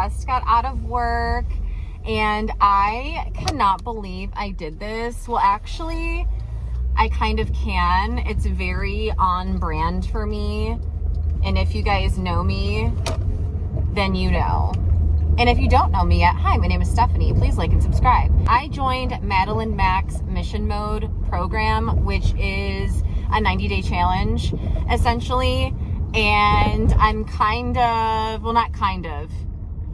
just got out of work and I cannot believe I did this. Well, actually, I kind of can. It's very on brand for me. And if you guys know me, then you know. And if you don't know me yet, hi, my name is Stephanie. Please like and subscribe. I joined Madeline Mack's Mission Mode program, which is a 90-day challenge, essentially. And I'm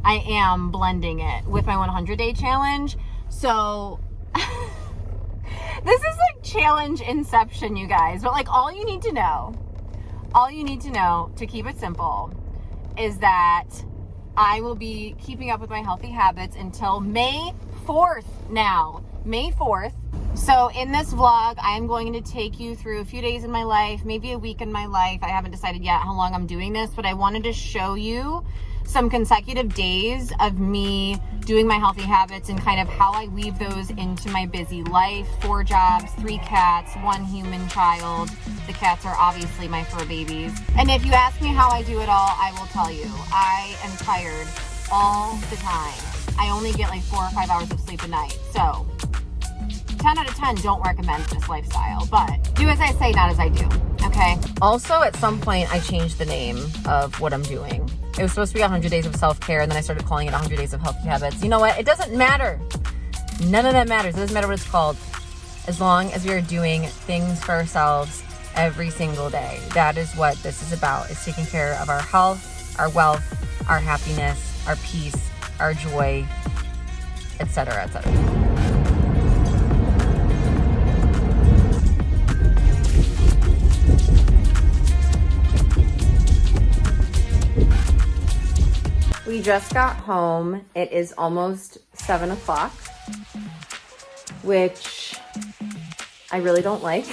I am blending it with my 100-day challenge. So this is like challenge inception, you guys. But like all you need to know to keep it simple is that I will be keeping up with my healthy habits until May 4th now. May 4th. So in this vlog, I am going to take you through a few days in my life, maybe a week in my life. I haven't decided yet how long I'm doing this, but I wanted to show you some consecutive days of me doing my healthy habits and kind of how I weave those into my busy life. 4 jobs, 3 cats, 1 human child. The cats are obviously my fur babies. And if you ask me how I do it all, I will tell you. I am tired all the time. I only get like 4 or 5 hours of sleep a night. So 10 out of 10 don't recommend this lifestyle, but do as I say, not as I do, okay? Also, at some point, I changed the name of what I'm doing. It was supposed to be 100 days of self-care, and then I started calling it 100 days of healthy habits. You know what? It doesn't matter. None of that matters. It doesn't matter what it's called. As long as we are doing things for ourselves every single day. That is what this is about, is taking care of our health, our wealth, our happiness, our peace, our joy, etc., etc. We just got home. It is almost 7 o'clock, which I really don't like.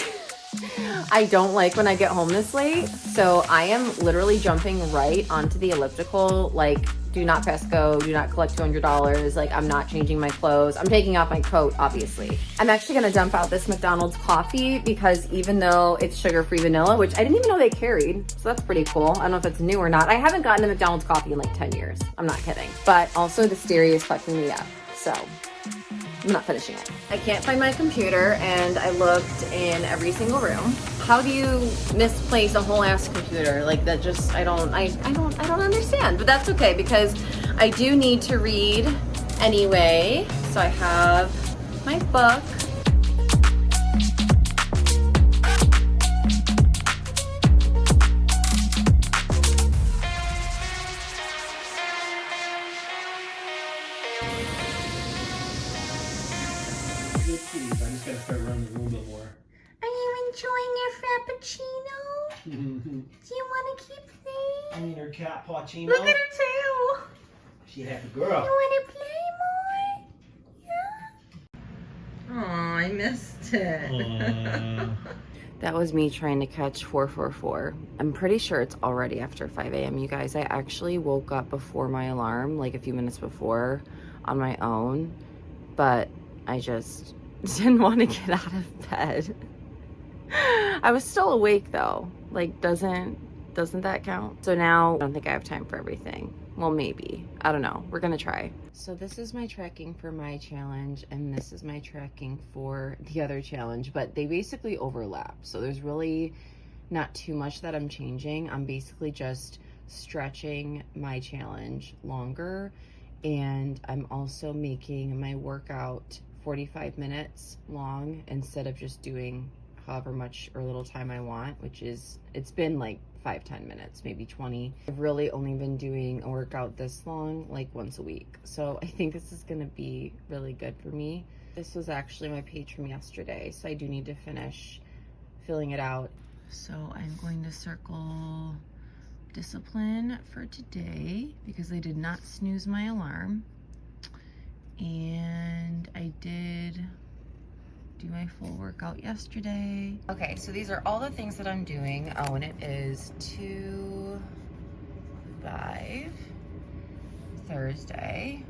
I don't like when I get home this late. So I am literally jumping right onto the elliptical, like, do not pass go, do not collect $200. Like, I'm not changing my clothes. I'm taking off my coat, obviously. I'm actually gonna dump out this McDonald's coffee because even though it's sugar-free vanilla, which I didn't even know they carried, so that's pretty cool. I don't know if it's new or not. I haven't gotten a McDonald's coffee in like 10 years. I'm not kidding. But also the stereo is fucking me up, so I'm not finishing it. I can't find my computer and I looked in every single room. How do you misplace a whole ass computer? Like that just, I don't understand, but that's okay because I do need to read anyway. So I have my book. I just gotta start around the room a little more. Are you enjoying your frappuccino? Mm-hmm. Do you want to keep playing? I mean her cat Pacino. Look at her tail. She a happy girl. You want to play more? Yeah. Oh, I missed it. That was me trying to catch 444. I'm pretty sure it's already after 5 a.m. You guys, I actually woke up before my alarm, like a few minutes before, on my own, but I just didn't want to get out of bed. I was still awake though. Like, doesn't that count? So now I don't think I have time for everything. Well, maybe. I don't know. We're gonna try. So this is my tracking for my challenge, and this is my tracking for the other challenge, but they basically overlap. So there's really not too much that I'm changing. I'm basically just stretching my challenge longer, and I'm also making my workout 45 minutes long instead of just doing however much or little time I want, which is, it's been like 5-10 minutes, maybe 20. I've really only been doing a workout this long like once a week. So I think this is gonna be really good for me. This was actually my page from yesterday, so I do need to finish filling it out. So I'm going to circle discipline for today because I did not snooze my alarm. And I did do my full workout yesterday. Okay, so these are all the things that I'm doing. Oh, and it is 2/5 Thursday.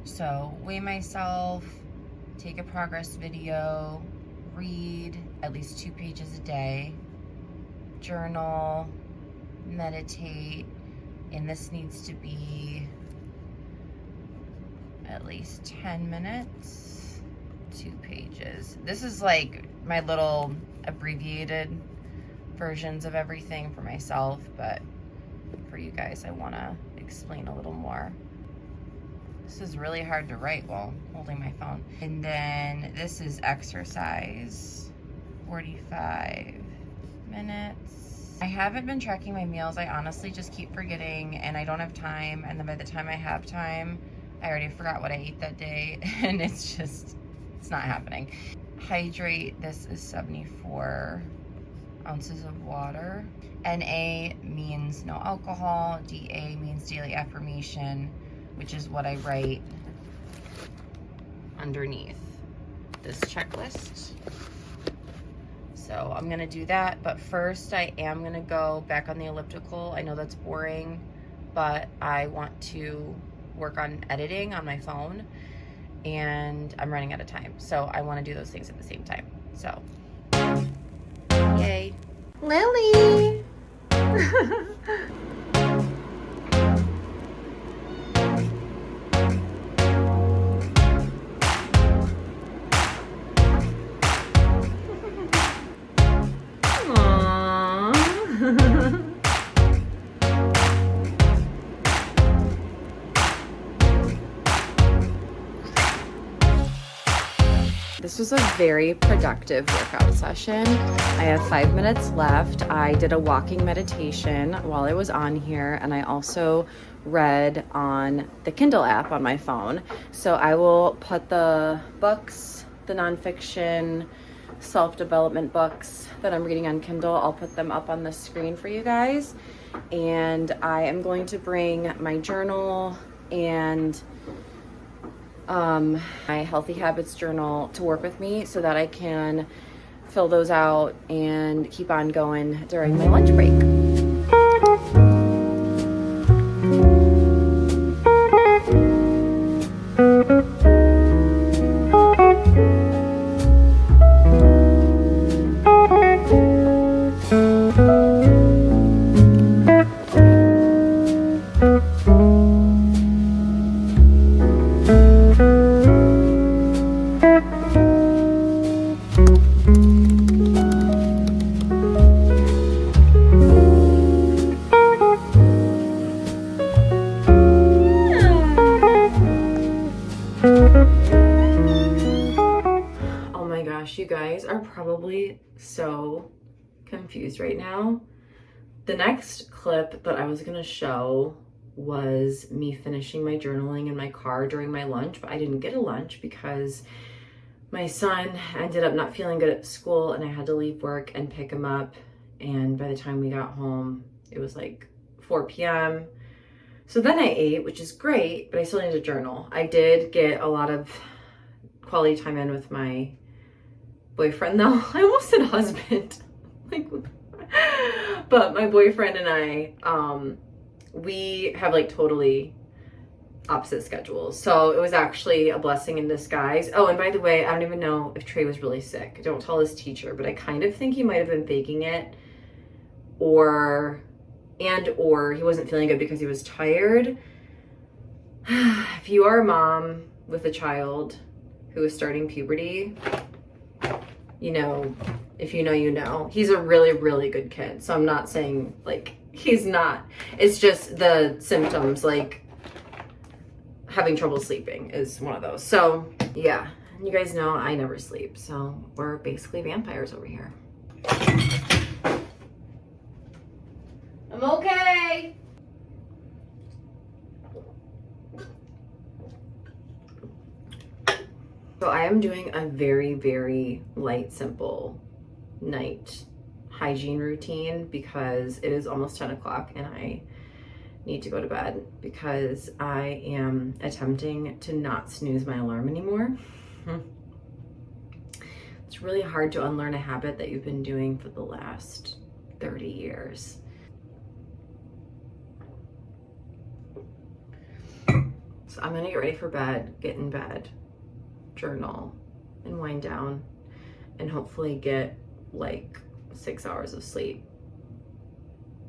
So weigh myself, take a progress video, read at least 2 pages a day, journal, meditate, and this needs to be at least 10 minutes. 2 pages. This is like my little abbreviated versions of everything for myself, but for you guys, I want to explain a little more. This is really hard to write while holding my phone. And then this is exercise, 45 minutes. I haven't been tracking my meals. I honestly just keep forgetting and I don't have time. And then by the time I have time, I already forgot what I ate that day. And it's not happening. Hydrate, this is 74 ounces of water. NA means no alcohol. DA means daily affirmation, which is what I write underneath this checklist. So I'm gonna do that, but first I am gonna go back on the elliptical. I know that's boring, but I want to work on editing on my phone and I'm running out of time. So I wanna do those things at the same time. So, yay. Lily! This was a very productive workout session. I have 5 minutes left. I did a walking meditation while I was on here, and I also read on the Kindle app on my phone. So I will put the books, the nonfiction, self-development books that I'm reading on Kindle, I'll put them up on the screen for you guys. And I am going to bring my journal and my healthy habits journal to work with me so that I can fill those out and keep on going during my lunch break. You guys are probably so confused right now. The next clip that I was gonna show was me finishing my journaling in my car during my lunch, but I didn't get a lunch because my son ended up not feeling good at school and I had to leave work and pick him up. And by the time we got home, it was like 4 p.m. So then I ate, which is great, but I still need to journal. I did get a lot of quality time in with my boyfriend though. I almost said husband. But my boyfriend and I, we have like totally opposite schedules. So it was actually a blessing in disguise. Oh, and by the way, I don't even know if Trey was really sick. Don't tell his teacher, but I kind of think he might have been faking it or he wasn't feeling good because he was tired. If you are a mom with a child who is starting puberty, you know, if you know, you know. He's a really, really good kid. So I'm not saying like he's not. It's just the symptoms, like having trouble sleeping is one of those. So yeah, you guys know I never sleep. So we're basically vampires over here. I'm okay. So I am doing a very, very light, simple night hygiene routine because it is almost 10 o'clock and I need to go to bed because I am attempting to not snooze my alarm anymore. It's really hard to unlearn a habit that you've been doing for the last 30 years. So I'm gonna get ready for bed, get in bed, journal, and wind down, and hopefully get like 6 hours of sleep.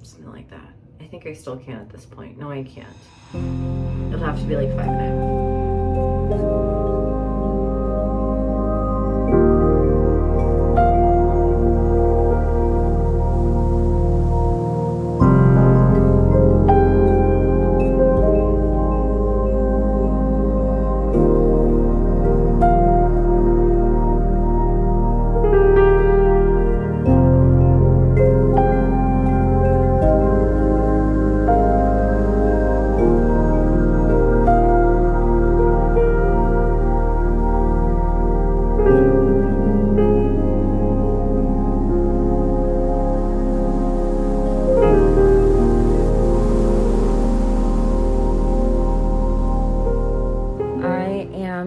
Something like that. I think I still can at this point. No, I can't. It'll have to be like 5.5.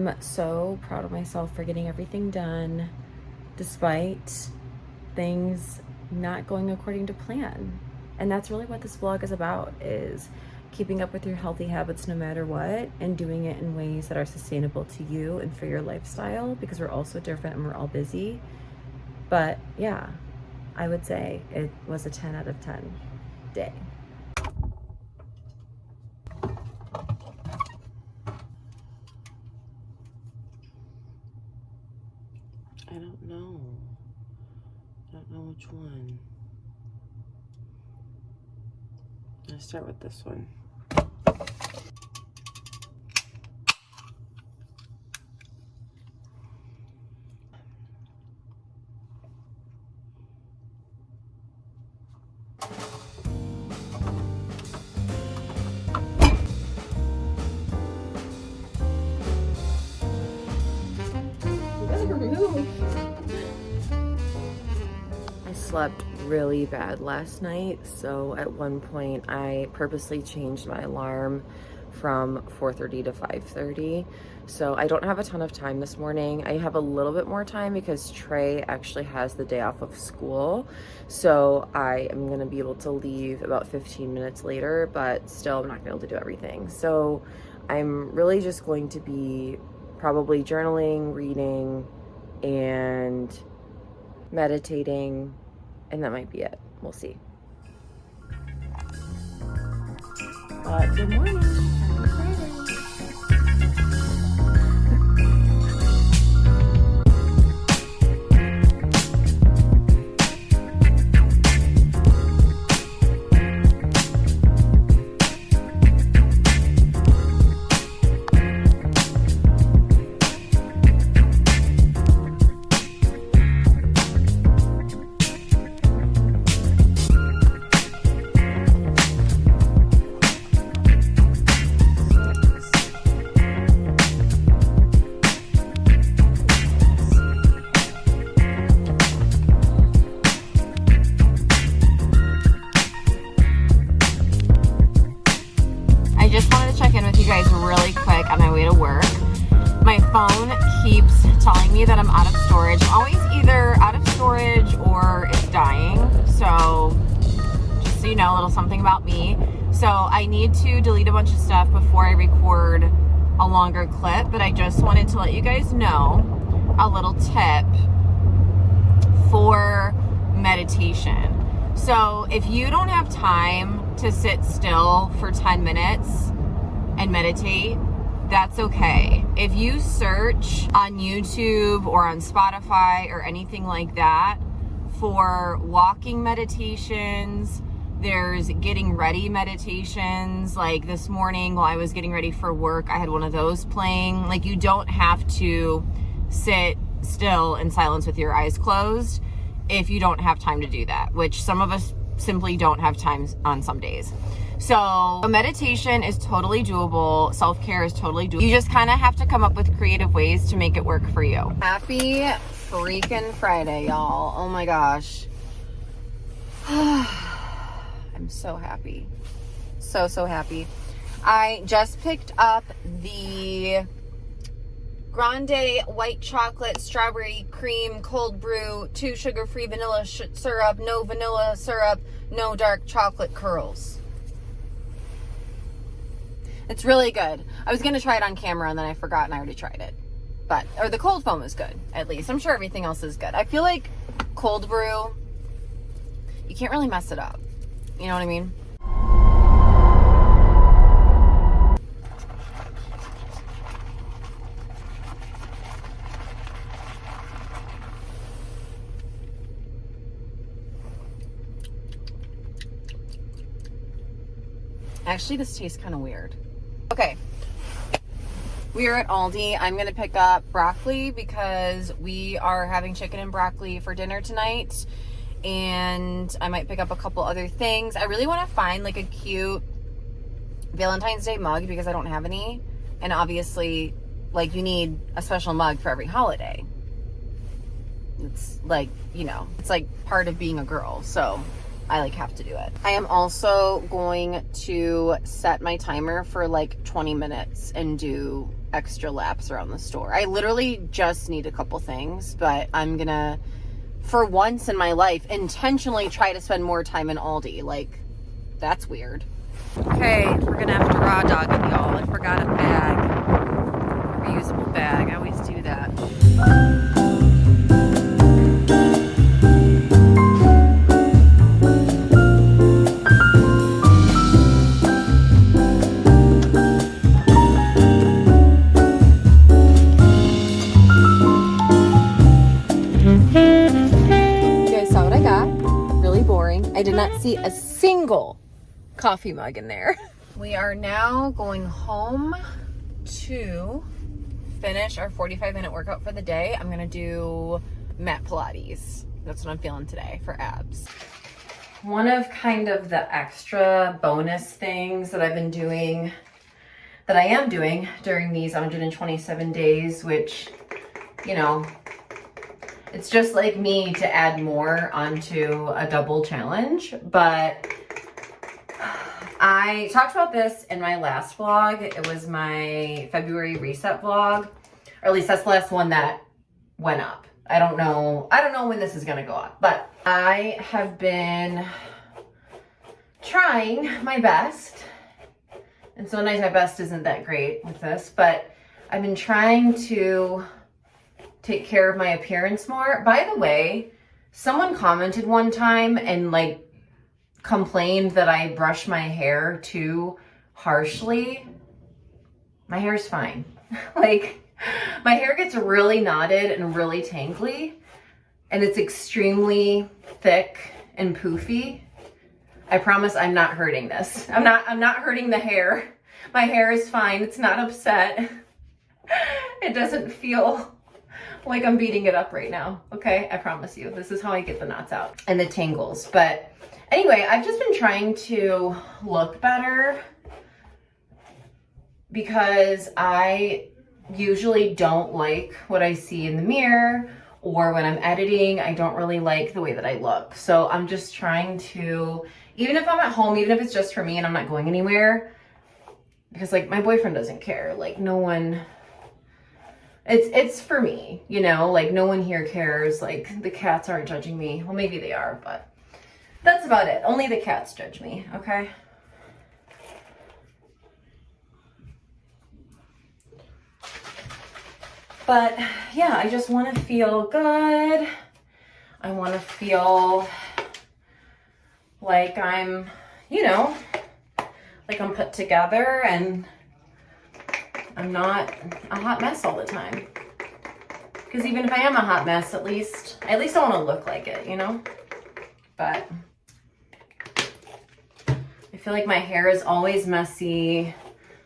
am so proud of myself for getting everything done despite things not going according to plan. And that's really what this vlog is about, is keeping up with your healthy habits no matter what, and doing it in ways that are sustainable to you and for your lifestyle, because we're all so different and we're all busy. But yeah, I would say it was a 10 out of 10 day. I don't know. I don't know which one. Let's start with this one. I slept really bad last night, so at one point I purposely changed my alarm from 4:30 to 5:30. So I don't have a ton of time this morning. I have a little bit more time because Trey actually has the day off of school. So I am gonna be able to leave about 15 minutes later, but still I'm not gonna be able to do everything. So I'm really just going to be probably journaling, reading, and meditating, and that might be it. We'll see. But good morning. Happy Friday. Really quick on my way to work. My phone keeps telling me that I'm out of storage. I'm always either out of storage or it's dying. So just so you know, a little something about me. So I need to delete a bunch of stuff before I record a longer clip, but I just wanted to let you guys know a little tip for meditation. So if you don't have time to sit still for 10 minutes and meditate, that's okay. If you search on YouTube or on Spotify or anything like that for walking meditations, there's getting ready meditations. Like this morning while I was getting ready for work, I had one of those playing. Like, you don't have to sit still in silence with your eyes closed if you don't have time to do that, which some of us simply don't have time on some days. So meditation is totally doable. Self-care is totally doable. You just kind of have to come up with creative ways to make it work for you. Happy freaking Friday, y'all. Oh my gosh. I'm so happy. So happy. I just picked up the Grande white chocolate, strawberry cream, cold brew, 2 sugar-free vanilla syrup, no vanilla syrup, no dark chocolate curls. It's really good. I was going to try it on camera and then I forgot and I already tried it. Or the cold foam is good, at least. I'm sure everything else is good. I feel like cold brew, you can't really mess it up. You know what I mean? Actually, this tastes kind of weird. Okay, we are at Aldi. I'm gonna pick up broccoli because we are having chicken and broccoli for dinner tonight, and I might pick up a couple other things. I really want to find like a cute Valentine's Day mug because I don't have any, and obviously like you need a special mug for every holiday. It's like, you know, it's like part of being a girl. So I like have to do it. I am also going to set my timer for like 20 minutes and do extra laps around the store. I literally just need a couple things, but I'm gonna, for once in my life, intentionally try to spend more time in Aldi. Like, that's weird. Okay, we're gonna have to raw dog it, y'all. I forgot a bag, a reusable bag. I always do that. I did not see a single coffee mug in there. We are now going home to finish our 45-minute workout for the day. I'm gonna do mat Pilates. That's what I'm feeling today for abs. One of kind of the extra bonus things that I've been doing, that I am doing during these 127 days, which, you know, it's just like me to add more onto a double challenge, but I talked about this in my last vlog. It was my February reset vlog, or at least that's the last one that went up. I don't know when this is gonna go up, but I have been trying my best, and sometimes my best isn't that great with this, but I've been trying to take care of my appearance more. By the way, someone commented one time and like complained that I brush my hair too harshly. My hair's fine. Like, my hair gets really knotted and really tangly, and it's extremely thick and poofy. I promise I'm not hurting this. I'm not hurting the hair. My hair is fine. It's not upset. It doesn't feel like I'm beating it up right now. Okay, I promise you. This is how I get the knots out and the tangles. But anyway, I've just been trying to look better because I usually don't like what I see in the mirror, or when I'm editing, I don't really like the way that I look. So I'm just trying to, even if I'm at home, even if it's just for me and I'm not going anywhere, because like my boyfriend doesn't care. Like no one, it's for me, you know, like no one here cares. Like the cats aren't judging me. Well, maybe they are, but that's about it. Only the cats judge me, okay? But yeah, I just want to feel good. I want to feel like I'm, you know, like I'm put together and I'm not a hot mess all the time. Because even if I am a hot mess, at least I want to look like it, you know? But I feel like my hair is always messy.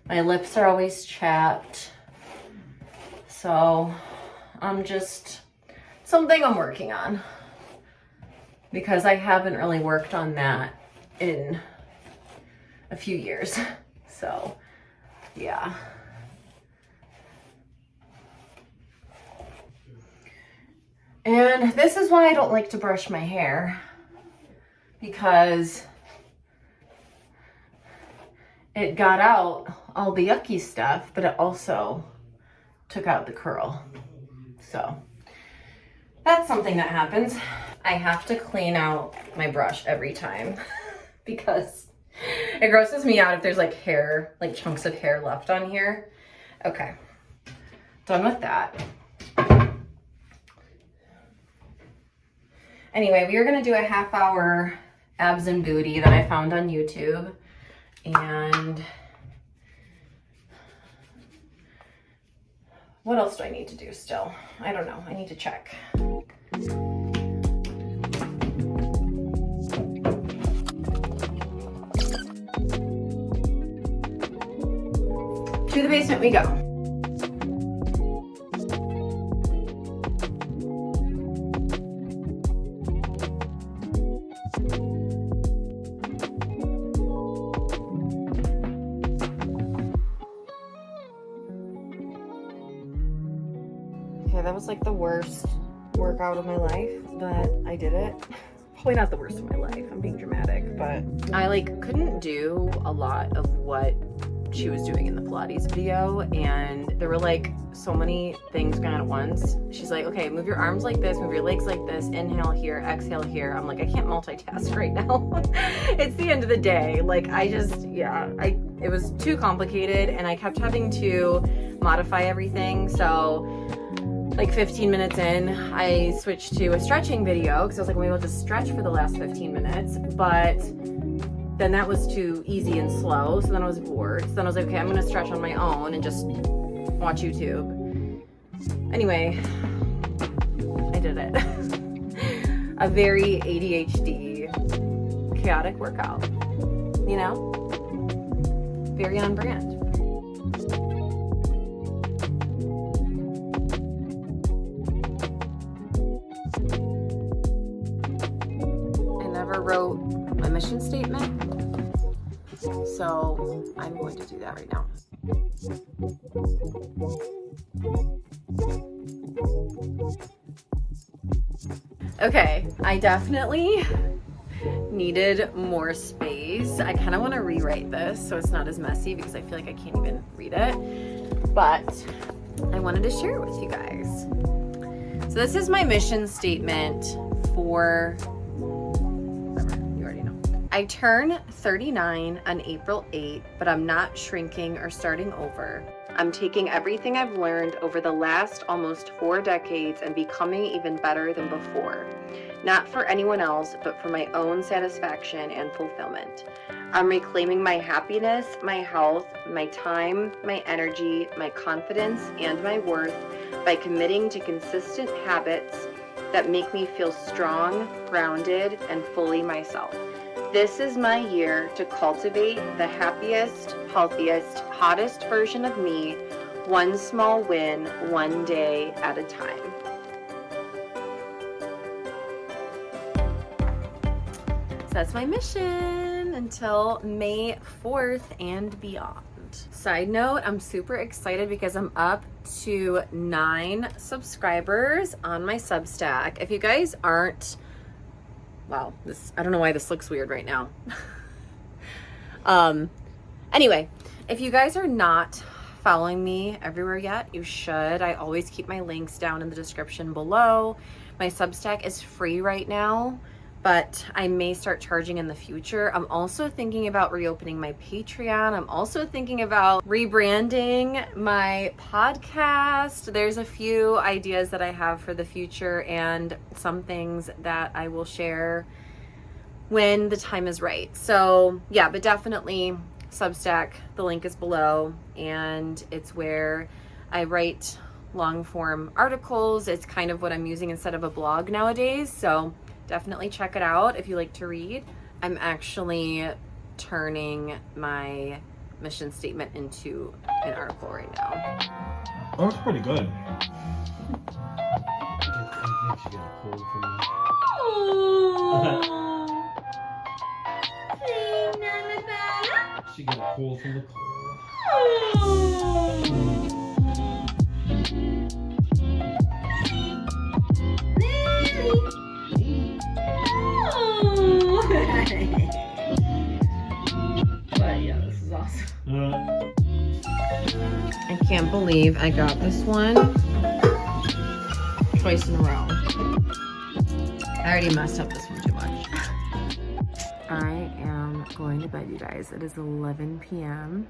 My lips are always chapped. So I'm just, something I'm working on, because I haven't really worked on that in a few years. So yeah. And this is why I don't like to brush my hair, because it got out all the yucky stuff, but it also took out the curl. So that's something that happens. I have to clean out my brush every time because it grosses me out if there's like hair, like chunks of hair left on here. Okay, done with that. Anyway, we are gonna do a half-hour abs and booty that I found on YouTube. And what else do I need to do still? I don't know, I need to check. To the basement we go. Okay, that was like the worst workout of my life, but I did it. probably not the worst of my life. I'm being dramatic, but I like couldn't do a lot of what she was doing in the Pilates video, and there were like so many things going on at once. She's like, okay, move your arms like this, move your legs like this, inhale here, exhale here. I'm like, I can't multitask right now. It's the end of the day. Like it was too complicated, and I kept having to modify everything. So like 15 minutes in, I switched to a stretching video because I was like, maybe I'll just stretch for the last 15 minutes. But then that was too easy and slow. So then I was bored. So then I was like, okay, I'm going to stretch on my own and just watch YouTube. Anyway, I did it. A very ADHD, chaotic workout, you know? Very on brand. Wrote my mission statement, so I'm going to do that right now. Okay, I definitely needed more space. I kind of want to rewrite this so it's not as messy because I feel like I can't even read it, but I wanted to share it with you guys. So this is my mission statement for I turn 39 on April 8th, but I'm not shrinking or starting over. I'm taking everything I've learned over the last almost 4 decades and becoming even better than before. Not for anyone else, but for my own satisfaction and fulfillment. I'm reclaiming my happiness, my health, my time, my energy, my confidence, and my worth by committing to consistent habits that make me feel strong, grounded, and fully myself. This is my year to cultivate the happiest, healthiest, hottest version of me, one small win, one day at a time. So that's my mission until May 4th and beyond. Side note, I'm super excited because I'm up to 9 subscribers on my Substack. If you guys aren't wow, I don't know why this looks weird right now. Anyway, if you guys are not following me everywhere yet, you should. I always keep my links down in the description below. My Substack is free right now, but I may start charging in the future. I'm also thinking about reopening my Patreon. I'm also thinking about rebranding my podcast. There's a few ideas that I have for the future and some things that I will share when the time is right. So yeah, but definitely Substack, the link is below, and it's where I write long form articles. It's kind of what I'm using instead of a blog nowadays. So definitely check it out if you like to read. I'm actually turning my mission statement into an article right now. Oh, it's pretty good. I think she got a cold from that. She got a cold from the cold. But yeah, this is awesome. I can't believe I got this one twice in a row. I already messed up this one too much. I am going to bed, you guys. It is 11 p.m.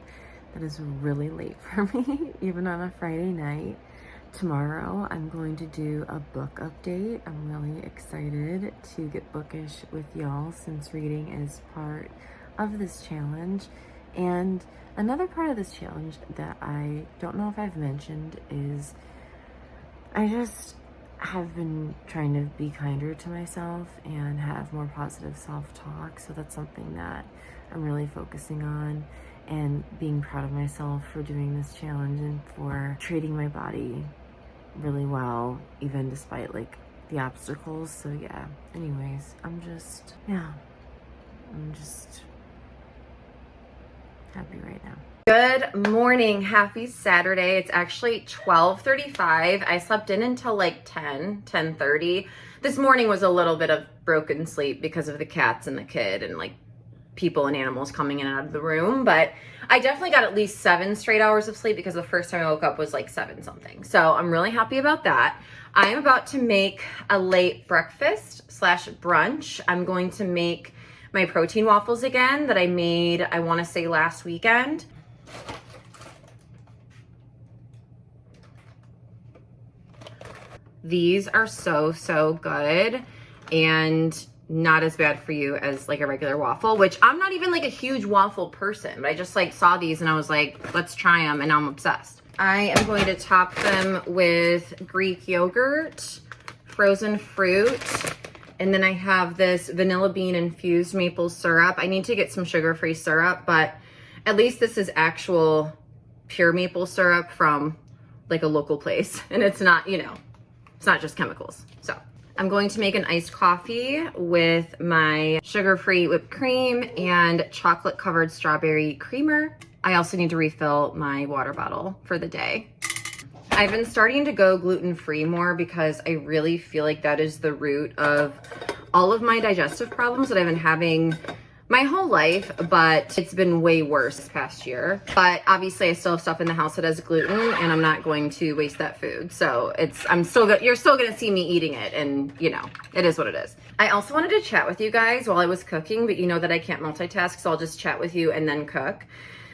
That is really late for me, even on a Friday night. Tomorrow, I'm going to do a book update. I'm really excited to get bookish with y'all since reading is part of this challenge. And another part of this challenge that I don't know if I've mentioned is I just have been trying to be kinder to myself and have more positive self-talk. So that's something that I'm really focusing on, and being proud of myself for doing this challenge and for treating my body really well, even despite like the obstacles. So yeah, anyways, I'm just happy right now. Good morning, happy Saturday. It's actually 12:35. I slept in until like 10:30. This morning was a little bit of broken sleep because of the cats and the kid and like people and animals coming in and out of the room, but I definitely got at least 7 straight hours of sleep because the first time I woke up was like 7 something. So I'm really happy about that. I'm about to make a late breakfast / brunch. I'm going to make my protein waffles again that I made, I want to say last weekend. These are so good and not as bad for you as like a regular waffle, which I'm not even like a huge waffle person, but I just like saw these and I was like, let's try them, and now I'm obsessed. I am going to top them with Greek yogurt, frozen fruit, and then I have this vanilla bean infused maple syrup. I need to get some sugar-free syrup, but at least this is actual pure maple syrup from like a local place, and it's not, you know, it's not just chemicals. So I'm going to make an iced coffee with my sugar-free whipped cream and chocolate-covered strawberry creamer. I also need to refill my water bottle for the day. I've been starting to go gluten-free more because I really feel like that is the root of all of my digestive problems that I've been having my whole life, but it's been way worse this past year. But obviously I still have stuff in the house that has gluten and I'm not going to waste that food. So you're still gonna see me eating it, and you know, it is what it is. I also wanted to chat with you guys while I was cooking, but you know that I can't multitask, so I'll just chat with you and then cook.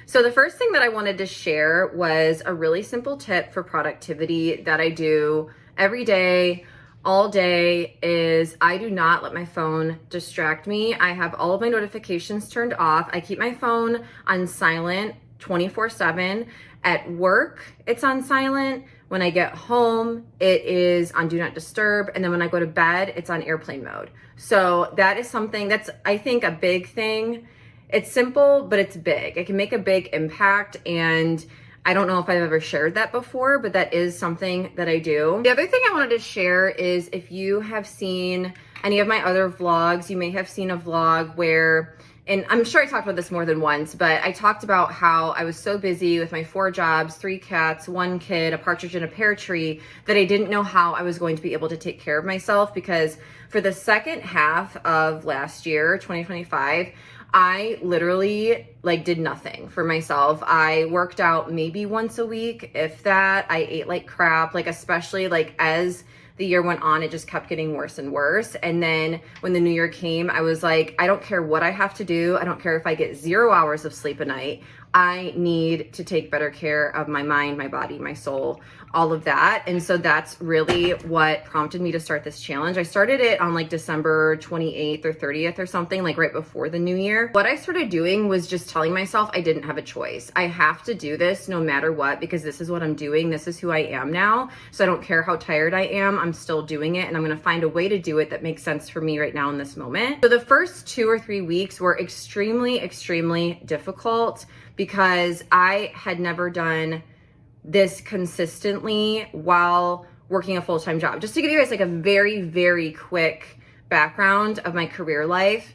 So the first thing that I wanted to share was a really simple tip for productivity that I do every day, all day, is I do not let my phone distract me. I have all of my notifications turned off. I keep my phone on silent 24/7. At work, it's on silent. When I get home, it is on do not disturb. And then when I go to bed, it's on airplane mode. So that is something that's, I think, a big thing. It's simple, but it's big. It can make a big impact, and I don't know if I've ever shared that before, but that is something that I do. The other thing I wanted to share is if you have seen any of my other vlogs, you may have seen a vlog where, and I'm sure I talked about this more than once, but I talked about how I was so busy with my 4 jobs, 3 cats, 1 kid, a partridge in a pear tree, that I didn't know how I was going to be able to take care of myself, because for the second half of last year, 2025, I literally like did nothing for myself. I worked out maybe once a week, if that. I ate like crap, like especially like as the year went on, it just kept getting worse and worse. And then when the new year came, I was like, I don't care what I have to do. I don't care if I get 0 hours of sleep a night. I need to take better care of my mind, my body, my soul, all of that. And so that's really what prompted me to start this challenge. I started it on like December 28th or 30th or something, like right before the new year. What I started doing was just telling myself I didn't have a choice. I have to do this no matter what, because this is what I'm doing. This is who I am now. So I don't care how tired I am. I'm still doing it, and I'm going to find a way to do it that makes sense for me right now in this moment. So the first 2 or 3 weeks were extremely difficult because I had never done this consistently while working a full-time job. Just to give you guys like a very quick background of my career life,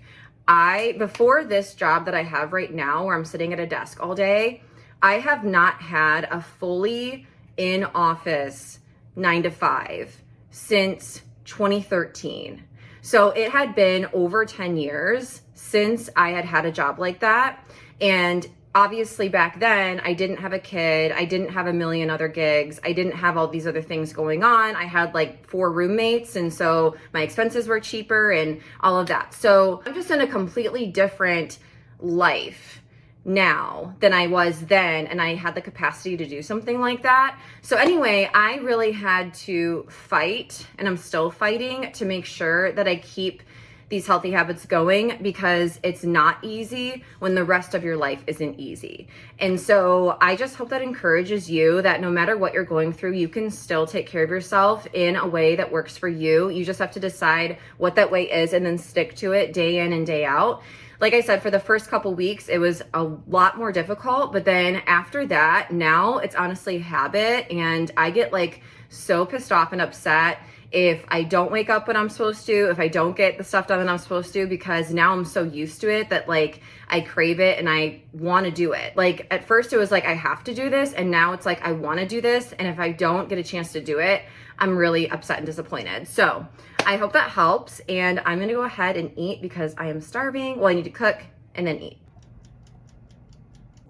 before this job that I have right now, where I'm sitting at a desk all day, I have not had a fully in-office 9 to 5 since 2013. So it had been over 10 years since I had had a job like that. And obviously back then I didn't have a kid. I didn't have a million other gigs. I didn't have all these other things going on. I had like 4 roommates, and so my expenses were cheaper and all of that. So I'm just in a completely different life now than I was then, and I had the capacity to do something like that. So anyway, I really had to fight, and I'm still fighting, to make sure that I keep these healthy habits going, because it's not easy when the rest of your life isn't easy. And so I just hope that encourages you that no matter what you're going through, you can still take care of yourself in a way that works for you. You just have to decide what that way is and then stick to it day in and day out. Like I said, for the first couple weeks, it was a lot more difficult, but then after that, now it's honestly habit, and I get like so pissed off and upset if I don't wake up when I'm supposed to, if I don't get the stuff done that I'm supposed to, because now I'm so used to it that like I crave it and I want to do it. Like at first it was like, I have to do this. And now it's like, I want to do this. And if I don't get a chance to do it, I'm really upset and disappointed. So I hope that helps. And I'm going to go ahead and eat because I am starving. Well, I need to cook and then eat.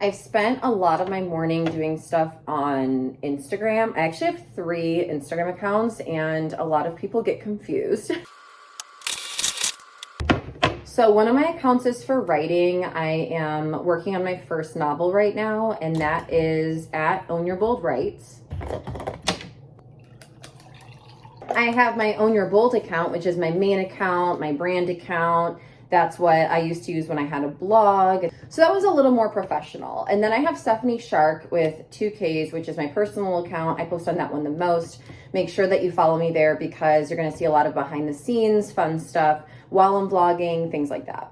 I've spent a lot of my morning doing stuff on Instagram. I actually have 3 Instagram accounts and a lot of people get confused. So one of my accounts is for writing. I am working on my first novel right now, and that is at Own Your Bold Writes. I have my Own Your Bold account, which is my main account, my brand account. That's what I used to use when I had a blog. So that was a little more professional. And then I have Stephanie Shark with 2Ks, which is my personal account. I post on that one the most. Make sure that you follow me there because you're gonna see a lot of behind the scenes, fun stuff while I'm vlogging, things like that.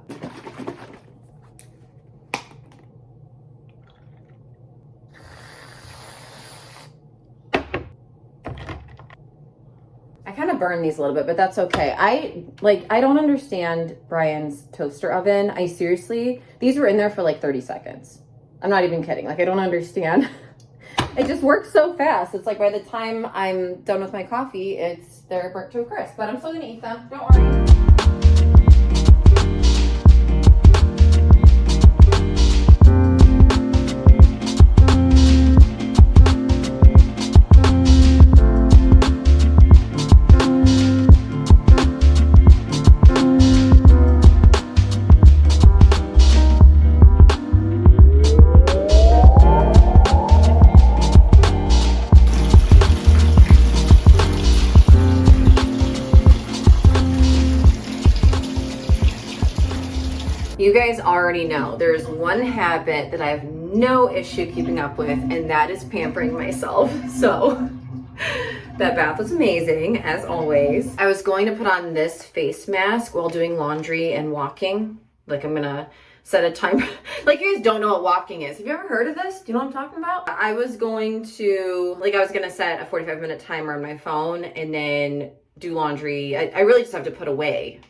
I kind of burn these a little bit, but that's okay. I don't understand Brian's toaster oven. I seriously, these were in there for like 30 seconds. I'm not even kidding. Like, I don't understand. It just works so fast. It's like by the time I'm done with my coffee, they're burnt to a crisp, but I'm still gonna eat them. Don't worry. You guys already know there's one habit that I have no issue keeping up with, and that is pampering myself. So that bath was amazing, as always. I was going to put on this face mask while doing laundry and walking. Like, I'm gonna set a timer. Like, you guys don't know what walking is. Have you ever heard of this? Do you know what I'm talking about? I was gonna set a 45-minute timer on my phone and then do laundry. I really just have to put away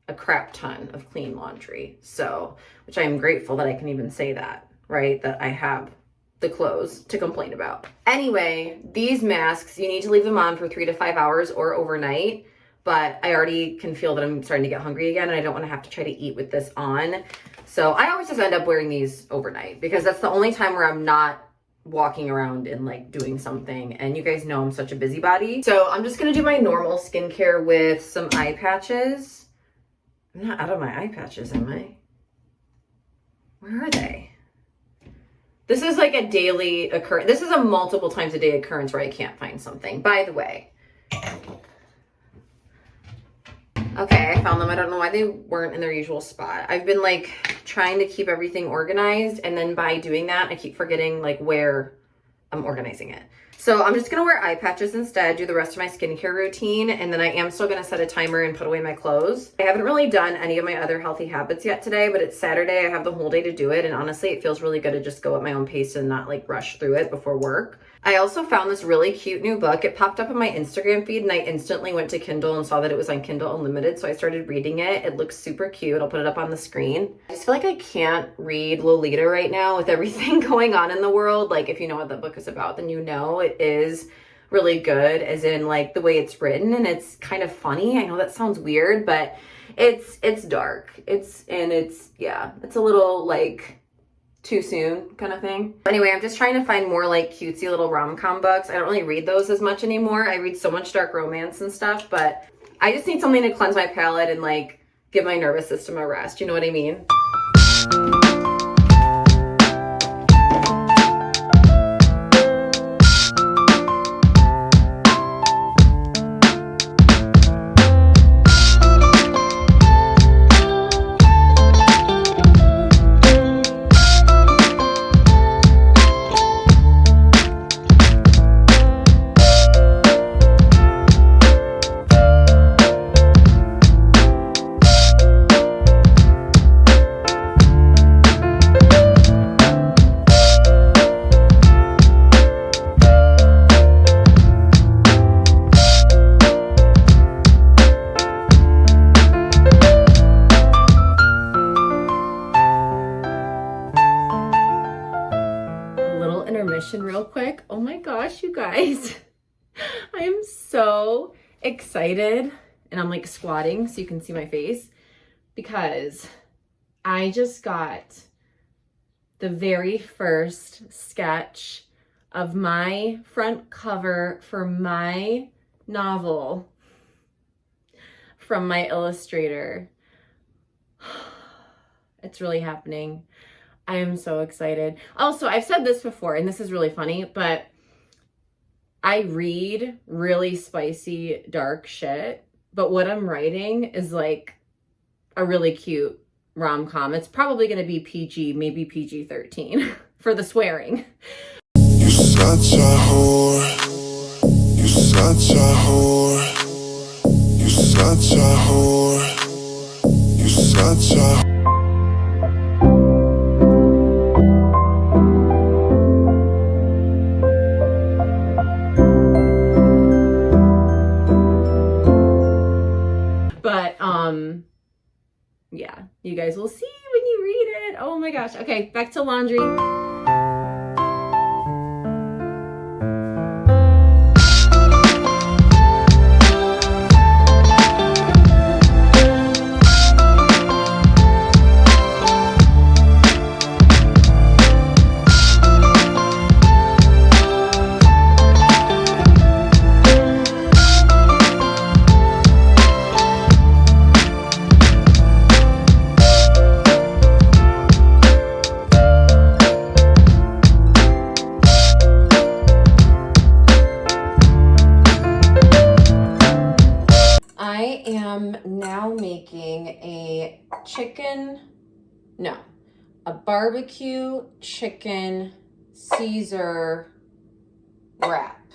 a crap ton of clean laundry. So, which I am grateful that I can even say that, right? That I have the clothes to complain about. Anyway, these masks, you need to leave them on for 3 to 5 hours or overnight, but I already can feel that I'm starting to get hungry again and I don't want to have to try to eat with this on. So I always just end up wearing these overnight because that's the only time where I'm not walking around and like doing something. And you guys know I'm such a busybody. So I'm just gonna do my normal skincare with some eye patches. I'm not out of my eye patches, am I? Where are they? This is like a daily occurrence. This is a multiple times a day occurrence where I can't find something. By the way. Okay, I found them. I don't know why they weren't in their usual spot. I've been like trying to keep everything organized, and then by doing that, I keep forgetting like where I'm organizing it. So I'm just gonna wear eye patches instead, do the rest of my skincare routine, and then I am still gonna set a timer and put away my clothes. I haven't really done any of my other healthy habits yet today, but it's Saturday. I have the whole day to do it, and honestly, it feels really good to just go at my own pace and not like rush through it before work. I also found this really cute new book. It popped up on my Instagram feed and I instantly went to Kindle and saw that it was on Kindle Unlimited. So I started reading it. It looks super cute. I'll put it up on the screen. I just feel like I can't read Lolita right now with everything going on in the world. Like, if you know what the book is about, then you know it is really good, as in like the way it's written, and it's kind of funny. I know that sounds weird, but it's dark. It's a little like too soon kind of thing. Anyway, I'm just trying to find more like cutesy little rom-com books. I don't really read those as much anymore. I read so much dark romance and stuff, but I just need something to cleanse my palate and like give my nervous system a rest. You know what I mean? gosh, you guys. I am so excited. And I'm like squatting so you can see my face because I just got the very first sketch of my front cover for my novel from my illustrator. It's really happening. I am so excited. Also, I've said this before, and this is really funny, but I read really spicy, dark shit, but what I'm writing is like a really cute rom-com. It's probably going to be PG, maybe PG-13 for the swearing. You such a whore. You such a whore. You such a whore. You such a But yeah, you guys will see when you read it. Oh my gosh. Okay, back to laundry. I am now making a barbecue chicken Caesar wrap.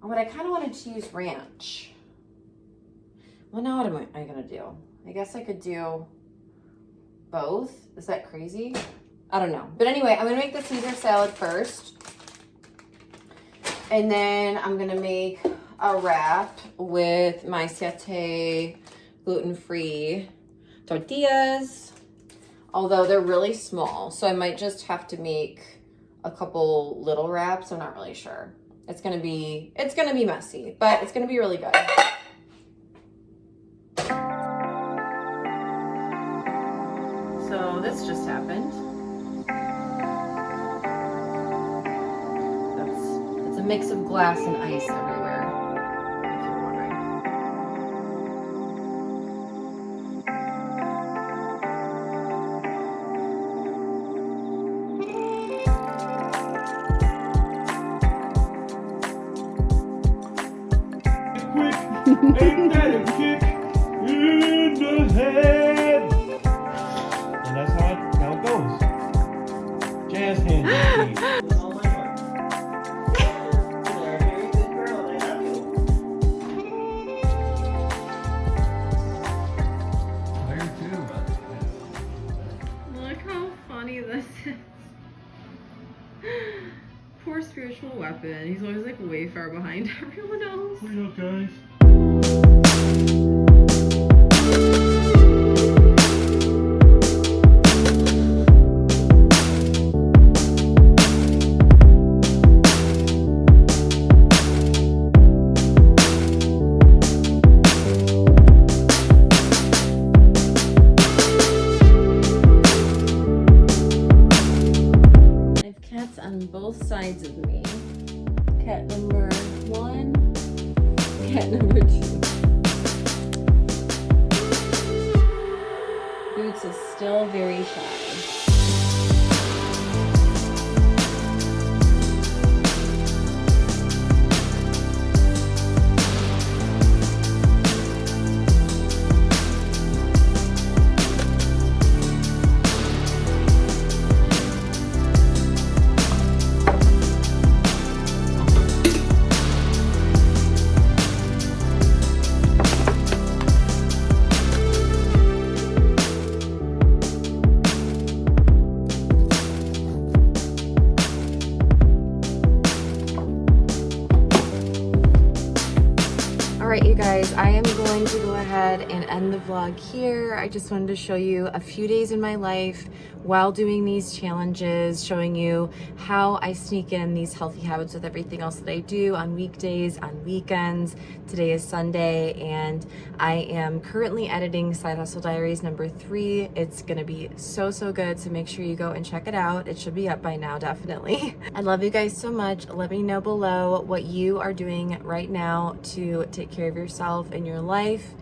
But I kind of wanted to use ranch. Well, now what am I gonna do? I guess I could do both. Is that crazy? I don't know. But anyway, I'm gonna make the Caesar salad first. And then I'm gonna make a wrap with my satay gluten-free tortillas, although they're really small, so I might just have to make a couple little wraps. I'm not really sure. It's gonna be messy, but it's gonna be really good. So this just happened. It's a mix of glass and ice everywhere. If you're wondering. Ain't that a kick in the head? And that's how it goes. Jazz hands. With all my heart. You're a very good girl, and I love you. Where to? Look how funny this is. Poor spiritual weapon. He's always like way far behind everyone else. What up, guys? I have cats on both sides of me. Cat number 1, cat number 2. Boots is still very shy. Alright, you guys, I am going to go ahead and end the vlog here. I just wanted to show you a few days in my life while doing these challenges, showing you how I sneak in these healthy habits with everything else that I do on weekdays, on weekends. Today is Sunday, and I am currently editing Side Hustle Diaries number 3. It's gonna be so good, so make sure you go and check it out. It should be up by now, definitely. I love you guys so much. Let me know below what you are doing right now to take care of yourself in your life,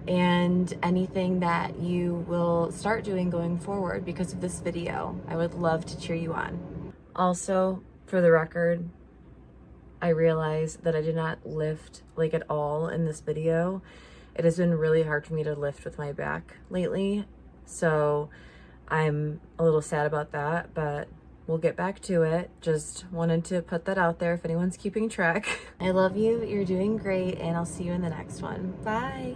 and anything that you will start doing going forward because of this video. I would love to cheer you on. Also, for the record, I realized that I did not lift like at all in this video. It has been really hard for me to lift with my back lately, so I'm a little sad about that, but we'll get back to it. Just wanted to put that out there if anyone's keeping track. I love you, you're doing great, and I'll see you in the next one. Bye.